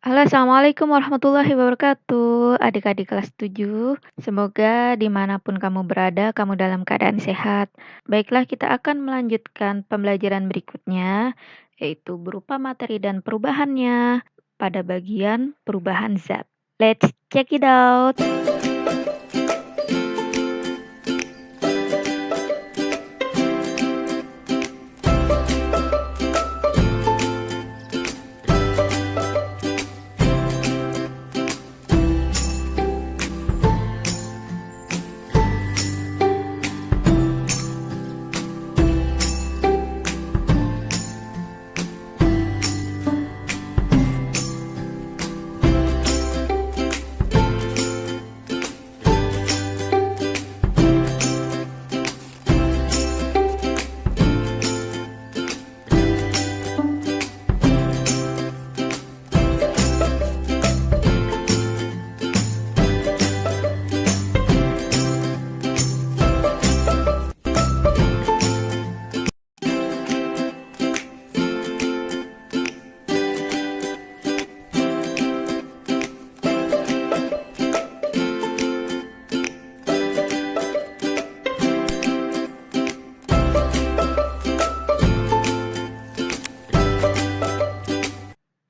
Halo, assalamualaikum warahmatullahi wabarakatuh. Adik-adik kelas 7, semoga dimanapun kamu berada, kamu dalam keadaan sehat. Baiklah, kita akan melanjutkan pembelajaran berikutnya, yaitu berupa materi dan perubahannya pada bagian perubahan zat. Let's check it out.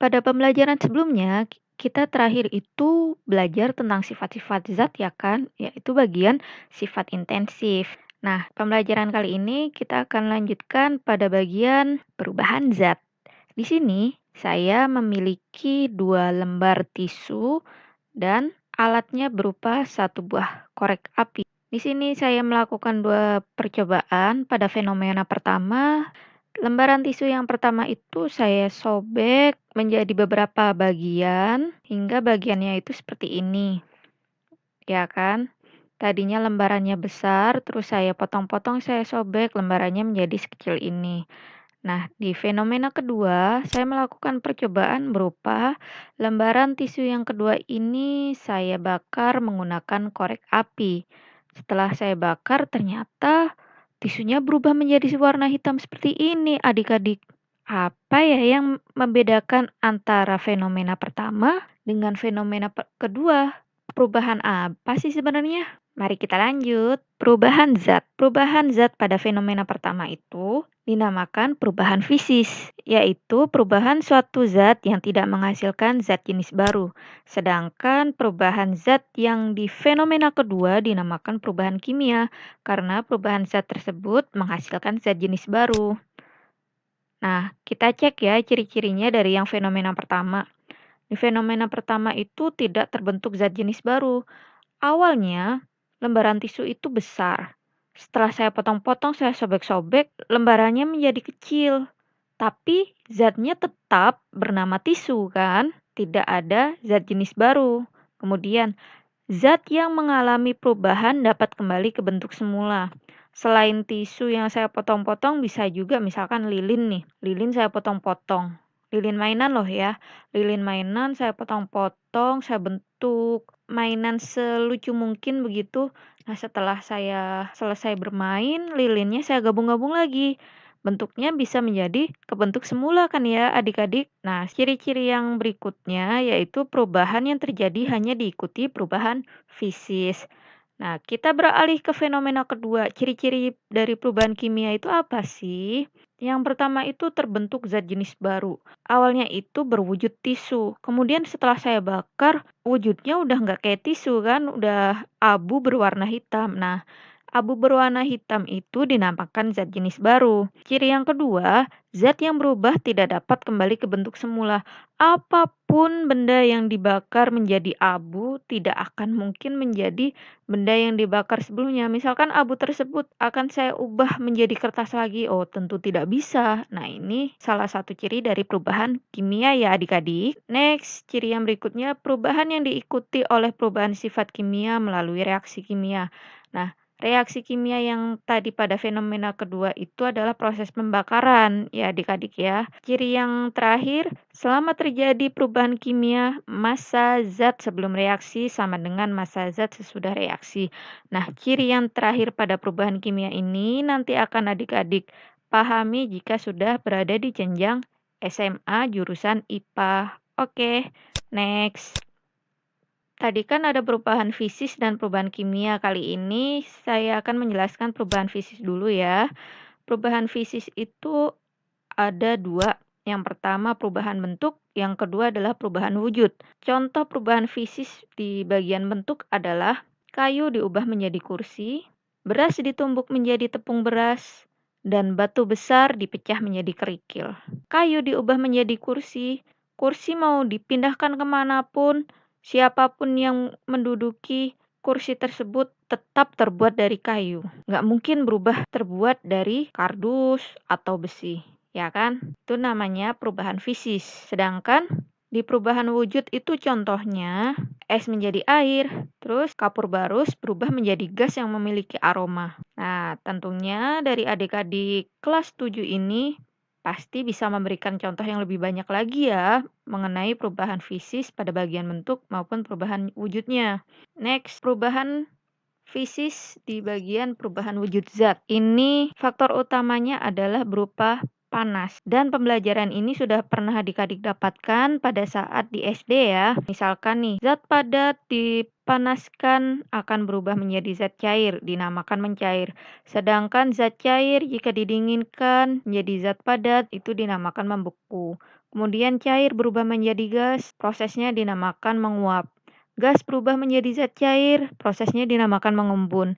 Pada pembelajaran sebelumnya, kita terakhir itu belajar tentang sifat-sifat zat ya kan, yaitu bagian sifat intensif. Nah, pembelajaran kali ini kita akan lanjutkan pada bagian perubahan zat. Di sini saya memiliki 2 lembar tisu dan alatnya berupa satu buah korek api. Di sini saya melakukan 2 percobaan. Pada fenomena pertama, lembaran tisu yang pertama itu saya sobek menjadi beberapa bagian hingga bagiannya itu seperti ini. Ya kan? Tadinya lembarannya besar, terus saya potong-potong, saya sobek lembarannya menjadi sekecil ini. Nah, di fenomena kedua, saya melakukan percobaan berupa lembaran tisu yang kedua ini saya bakar menggunakan korek api. Setelah saya bakar, ternyata tisunya berubah menjadi warna hitam seperti ini, adik-adik. Apa ya yang membedakan antara fenomena pertama dengan fenomena kedua? Perubahan apa sih sebenarnya? Mari kita lanjut. Perubahan zat. Perubahan zat pada fenomena pertama itu dinamakan perubahan fisis, yaitu perubahan suatu zat yang tidak menghasilkan zat jenis baru. Sedangkan perubahan zat yang di fenomena kedua dinamakan perubahan kimia, karena perubahan zat tersebut menghasilkan zat jenis baru. Nah, kita cek ya ciri-cirinya dari yang fenomena pertama. Di fenomena pertama itu tidak terbentuk zat jenis baru. Awalnya, lembaran tisu itu besar. Setelah saya potong-potong, saya sobek-sobek, lembarannya menjadi kecil. Tapi zatnya tetap bernama tisu kan? Tidak ada zat jenis baru. Kemudian, zat yang mengalami perubahan dapat kembali ke bentuk semula. Selain tisu yang saya potong-potong, bisa juga misalkan lilin nih. Lilin saya potong-potong. Lilin mainan loh ya. Lilin mainan saya potong-potong, saya bentuk mainan selucu mungkin begitu. Nah, setelah saya selesai bermain, lilinnya saya gabung-gabung lagi. Bentuknya bisa menjadi kebentuk semula kan ya adik-adik. Nah, ciri-ciri yang berikutnya yaitu perubahan yang terjadi hanya diikuti perubahan fisis. Nah, kita beralih ke fenomena kedua. Ciri-ciri dari perubahan kimia itu apa sih? Yang pertama itu terbentuk zat jenis baru. Awalnya itu berwujud tisu. Kemudian setelah saya bakar, wujudnya udah nggak kayak tisu kan, udah abu berwarna hitam. Nah, abu berwarna hitam itu dinamakan zat jenis baru. Ciri yang kedua, zat yang berubah tidak dapat kembali ke bentuk semula. Apapun benda yang dibakar menjadi abu tidak akan mungkin menjadi benda yang dibakar sebelumnya. Misalkan abu tersebut akan saya ubah menjadi kertas lagi. Oh, tentu tidak bisa. Nah, ini salah satu ciri dari perubahan kimia ya adik-adik. Next, ciri yang berikutnya perubahan yang diikuti oleh perubahan sifat kimia melalui reaksi kimia. Nah, reaksi kimia yang tadi pada fenomena kedua itu adalah proses pembakaran, ya adik-adik ya. Ciri yang terakhir, selama terjadi perubahan kimia, massa zat sebelum reaksi sama dengan massa zat sesudah reaksi. Nah, ciri yang terakhir pada perubahan kimia ini nanti akan adik-adik pahami jika sudah berada di jenjang SMA jurusan IPA. Oke, Next. Tadi kan ada perubahan fisis dan perubahan kimia. Kali ini saya akan menjelaskan perubahan fisis dulu ya. Perubahan fisis itu ada dua. Yang pertama perubahan bentuk, yang kedua adalah perubahan wujud. Contoh perubahan fisis di bagian bentuk adalah kayu diubah menjadi kursi, beras ditumbuk menjadi tepung beras, dan batu besar dipecah menjadi kerikil. Kayu diubah menjadi kursi, kursi mau dipindahkan kemanapun, siapapun yang menduduki kursi tersebut tetap terbuat dari kayu. Nggak mungkin berubah terbuat dari kardus atau besi, ya kan? Itu namanya perubahan fisis. Sedangkan di perubahan wujud itu contohnya es menjadi air, terus kapur barus berubah menjadi gas yang memiliki aroma. Nah, tentunya dari adik-adik kelas 7 ini pasti bisa memberikan contoh yang lebih banyak lagi ya mengenai perubahan fisis pada bagian bentuk maupun perubahan wujudnya. Next, perubahan fisis di bagian perubahan wujud zat. Ini faktor utamanya adalah berupa panas. Dan pembelajaran ini sudah pernah adik-adik dapatkan pada saat di SD ya. Misalkan nih, zat padat dipanaskan akan berubah menjadi zat cair, dinamakan mencair. Sedangkan zat cair jika didinginkan menjadi zat padat, itu dinamakan membeku. Kemudian cair berubah menjadi gas, prosesnya dinamakan menguap. Gas berubah menjadi zat cair, prosesnya dinamakan mengembun.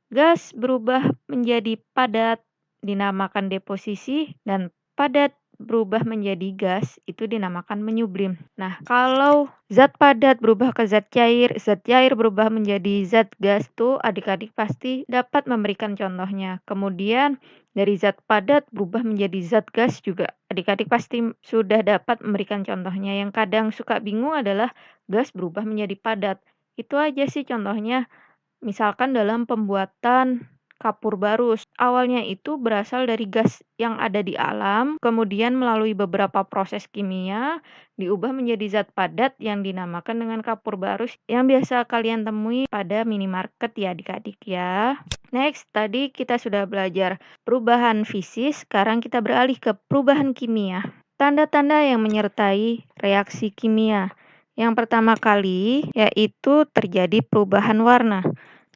Gas berubah menjadi padat, dinamakan deposisi, dan padat berubah menjadi gas, itu dinamakan menyublim. Nah, kalau zat padat berubah ke zat cair berubah menjadi zat gas, tuh adik-adik pasti dapat memberikan contohnya. Kemudian dari zat padat berubah menjadi zat gas juga. Adik-adik pasti sudah dapat memberikan contohnya. Yang kadang suka bingung adalah gas berubah menjadi padat. Itu aja sih contohnya. Misalkan dalam pembuatan kapur barus, awalnya itu berasal dari gas yang ada di alam, kemudian melalui beberapa proses kimia, diubah menjadi zat padat yang dinamakan dengan kapur barus yang biasa kalian temui pada minimarket ya adik-adik ya. Next, tadi kita sudah belajar perubahan fisis, sekarang kita beralih ke perubahan kimia. Tanda-tanda yang menyertai reaksi kimia. Yang pertama kali yaitu terjadi perubahan warna.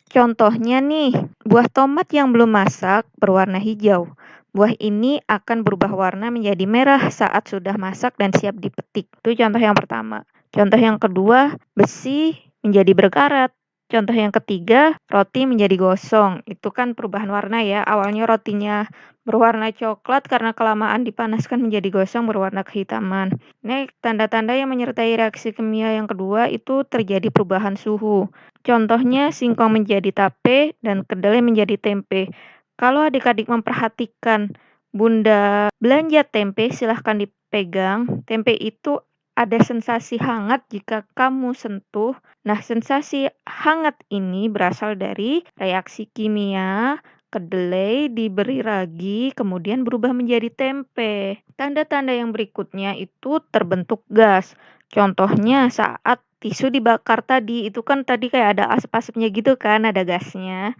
Contohnya nih, buah tomat yang belum masak berwarna hijau. Buah ini akan berubah warna menjadi merah saat sudah masak dan siap dipetik. Itu contoh yang pertama. Contoh yang kedua, besi menjadi berkarat. Contoh yang ketiga, roti menjadi gosong. Itu kan perubahan warna ya. Awalnya rotinya berwarna coklat karena kelamaan dipanaskan menjadi gosong berwarna kehitaman. Nah, tanda-tanda yang menyertai reaksi kimia yang kedua itu terjadi perubahan suhu. Contohnya singkong menjadi tape dan kedelai menjadi tempe. Kalau adik-adik memperhatikan Bunda belanja tempe, silahkan dipegang. Tempe itu ada sensasi hangat jika kamu sentuh. Nah, sensasi hangat ini berasal dari reaksi kimia. Kedelai diberi ragi, kemudian berubah menjadi tempe. Tanda-tanda yang berikutnya itu terbentuk gas. Contohnya saat tisu dibakar tadi, itu kan tadi kayak ada asap-asapnya gitu kan, ada gasnya.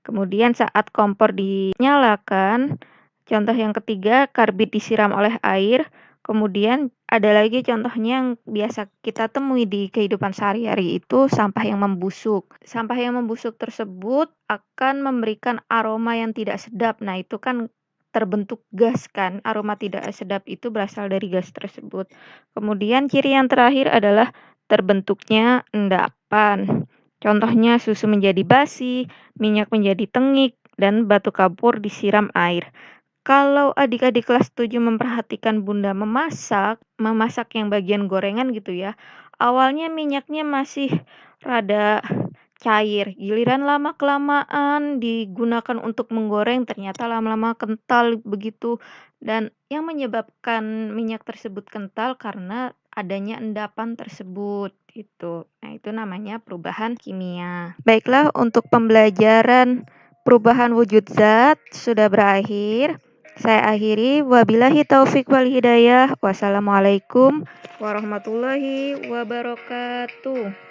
Kemudian saat kompor dinyalakan, contoh yang ketiga, karbit disiram oleh air. Kemudian ada lagi contohnya yang biasa kita temui di kehidupan sehari-hari itu sampah yang membusuk. Sampah yang membusuk tersebut akan memberikan aroma yang tidak sedap. Nah, itu kan terbentuk gas kan. Aroma tidak sedap itu berasal dari gas tersebut. Kemudian ciri yang terakhir adalah terbentuknya endapan. Contohnya susu menjadi basi, minyak menjadi tengik, dan batu kapur disiram air. Kalau adik-adik kelas 7 memperhatikan Bunda memasak yang bagian gorengan gitu ya, awalnya minyaknya masih rada cair, giliran lama-kelamaan digunakan untuk menggoreng ternyata lama-lama kental begitu. Dan yang menyebabkan minyak tersebut kental karena adanya endapan tersebut gitu. Nah, itu namanya perubahan kimia. Baiklah, untuk pembelajaran perubahan wujud zat sudah berakhir. Saya akhiri, wabillahi taufik wal hidayah. Wassalamualaikum warahmatullahi wabarakatuh.